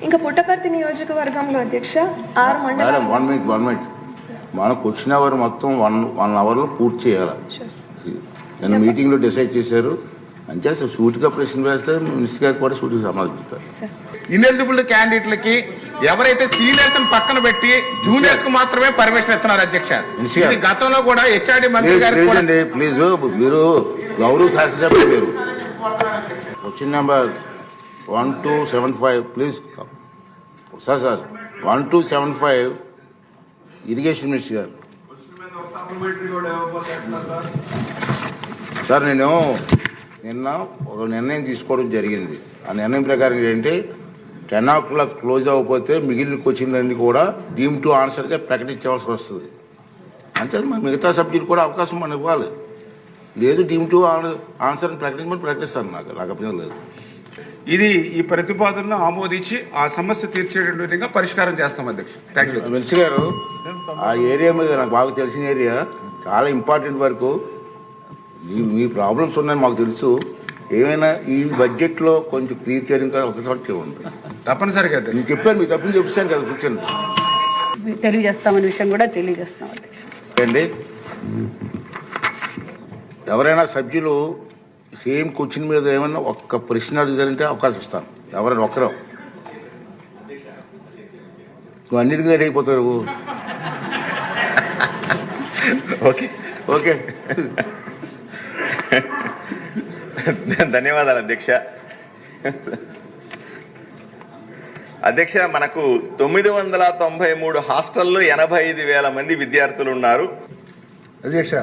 ఇంకా పుట్టపర్తి నియోజకవర్గంలో అధ్యక్ష 6 మండలాలు. వన్ మినిట్ మనకు వచ్చిన అవర్ మొత్తం వన్ అవర్లో పూర్తి చేయాలి. నేను మీటింగ్ లో డిసైడ్ చేశారు. అంటే సూటిగా ప్రశ్న వేస్తే మినిస్టర్ గారు కూడా సూటిగా సమాధానం. ఇనెలిజిబుల్ క్యాండిడేట్లకి ఎవరైతే సీనియర్స్ పక్కన పెట్టి జూనియర్స్ కు మాత్రమే పర్మిషన్ ఇస్తున్నారు అధ్యక్ష. గతంలో కూడా హెచ్ఆర్డి మంత్రి గారు ప్లీజ్ మీరు గౌరవ శాసనసభ మీరు question number 1275 please sir 1275 irrigation minister గారు. సార్ నేను నిన్న ఒక నిర్ణయం తీసుకోవడం జరిగింది. ఆ నిర్ణయం ప్రకారం ఏంటంటే 10 o'clock క్లోజ్ అవ్వకపోతే మిగిలిన క్వశ్చన్లన్నీ కూడా డీమ్ టు ఆన్సర్గా ప్రకటించవలసి వస్తుంది. అంటే మిగతా సబ్జెక్ట్ కూడా అవకాశం మనం ఇవ్వాలి. లేదు డీమ్ టు ఆన్సర్ ప్రకటించమని ప్రకటిస్తాను. నాకు అభ్యంతరం లేదు. ఇది ఈ ప్రతిపాదనను ఆమోదించి ఆ సమస్య తీర్చేటువంటి విధంగా పరిష్కారం చేస్తాం అధ్యక్ష. Thank you. మినిస్టర్ గారు ఆ ఏరియా మీద నాకు బాగా తెలిసిన ఏరియా, చాలా ఇంపార్టెంట్ వరకు మీ ప్రాబ్లమ్స్ ఉన్నాయని మాకు తెలుసు. ఏమైనా ఈ బడ్జెట్ లో కొంచెం క్లియర్ చేయడం ఒకసారి ఉంటుంది. తప్పనిసరిగా నేను చెప్పాను, మీకు తప్పని చెప్పాను కదా, కూర్చోండి. తెలియజేస్తామనే విషయం కూడా తెలియజేస్తాం అండి. ఎవరైనా సభ్యులు సేమ్ క్వశ్చన్ మీద ఏమన్నా ఒక్క ప్రశ్న అడిగారంటే అవకాశం ఇస్తాను. ఎవరైనా ఒక్కరు నువ్వు అన్నిటికీ రెడీ అయిపోతావు. ఓకే ఓకే ధన్యవాదాలు అధ్యక్ష. అధ్యక్ష, మనకు 993 హాస్టల్లో 85,000 మంది విద్యార్థులు ఉన్నారు. అధ్యక్ష,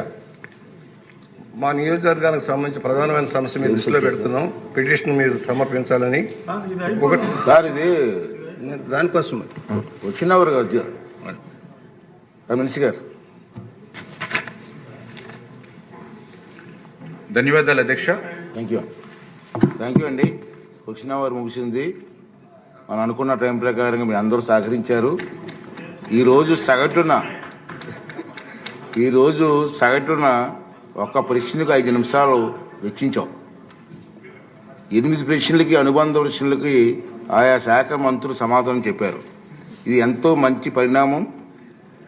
మా నియోజకవర్గానికి సంబంధించి ప్రధానమైన సమస్య మీద దృష్టిలో పెడుతున్నాం. పిటిషన్ మీరు సమర్పించాలని ఒకటి సార్, ఇది దానికోసం వచ్చినవారు కదా మినిస్టర్ గారు. ధన్యవాదాలు అధ్యక్ష. థ్యాంక్ యూ అండి. వచ్చిన వారు ముగిసింది. మనం అనుకున్న టైం ప్రకారంగా మీరు అందరూ సహకరించారు. ఈరోజు సగటున ఒక ప్రశ్నకు 5 నిమిషాలు వెచ్చించాం. 8 ప్రశ్నలకి అనుబంధ ప్రశ్నలకి ఆయా శాఖ మంత్రులు సమాధానం చెప్పారు. ఇది ఎంతో మంచి పరిణామం.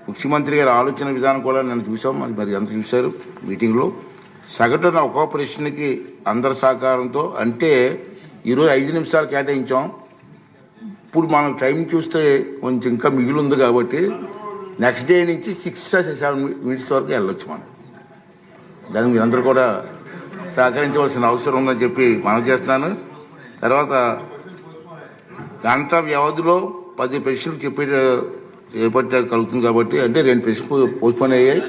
ముఖ్యమంత్రి గారి ఆలోచన విధానం కూడా నేను చూసాం. మరి ఎంత చూశారు మీటింగ్లో. సగటున ఒక్కో ప్రశ్నకి అందరి సహకారంతో, అంటే ఈరోజు 5 నిమిషాలు కేటాయించాం. ఇప్పుడు మనం టైం చూస్తే కొంచెం ఇంకా మిగిలి ఉంది కాబట్టి నెక్స్ట్ డే నుంచి 6-7 minutes వరకు వెళ్ళొచ్చు. మనం దానికి మీరందరూ కూడా సహకరించవలసిన అవసరం ఉందని చెప్పి మనం చేస్తున్నాను. తర్వాత గంట వ్యవధిలో 10 ప్రశ్నలు చేపట్టగలుగుతుంది కాబట్టి, అంటే 2 ప్రశ్నలు పోస్ట్పోన్ అయ్యాయి.